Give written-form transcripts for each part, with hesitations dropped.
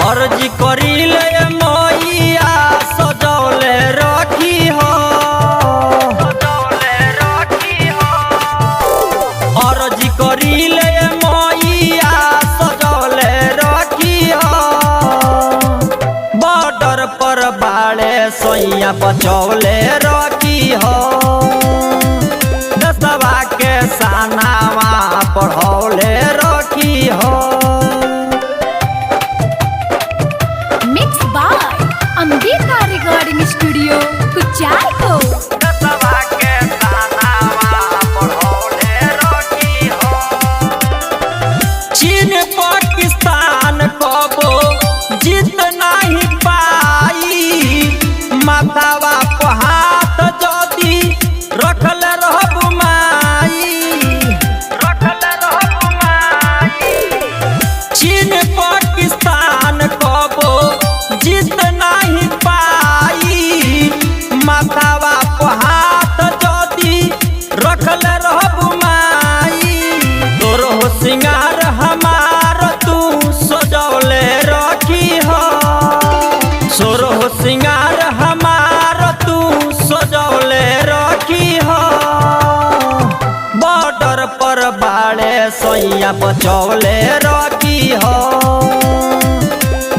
अर्जी करीले मैया सजौले रखी हो, अर्जी करीले मैया सजौले रखी हो। बॉर्डर पर बाड़े सोइया बचौले रखी हो, दसवा के सानावा पढ़ौले रखी हो। Ambika recording studio Kuchaikot. चीन पाकिस्तान कबो जीत नहीं पाई, माथावा पर हाथ जदी रखल रहब माई, रखल रहब माई। चीन पाकिस्तान कबो जीत नहीं पाई, माथावा पर हाथ जदी रखल रहब माई। तोर हो सिंगार हमार तू सजौले रखी हो, सोर हो सिंगार हमार तू सजौले रखी हो। बॉर्डर पर बाड़े सोइया बचौले रखी हो,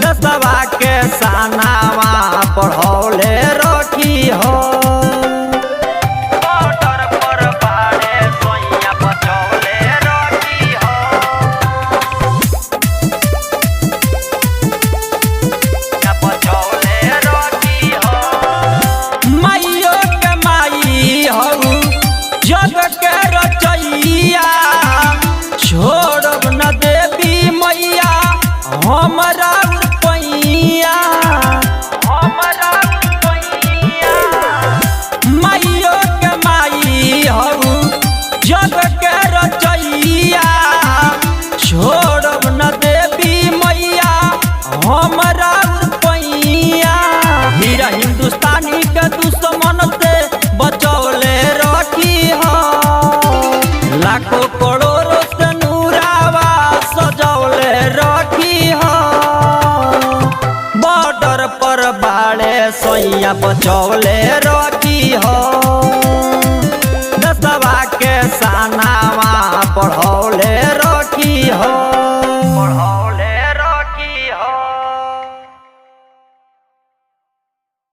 दसवा के सानावा पढ़ौले रखी हो। बॉर्डर पर बाड़े सोइया बचौले रखी हो, बचौले रखी हो। माइयो के माई हऊ जग के रचैया, छोड़ब न देवी मैया हमरा पैया, हमरा पैया। माइयो के माई हऊ जग के रचैया, छोड़ब न देवी मैया हमरा पैया। हीरा हिंदुस्तानी के दुश्मन से बचौले रखी हो, लाखों करोड़ों से नूरावा सजौले रखी हो। बॉर्डर पर बाड़े सोइया बचौले रखी हो, दसवा के सानावा पढ़ो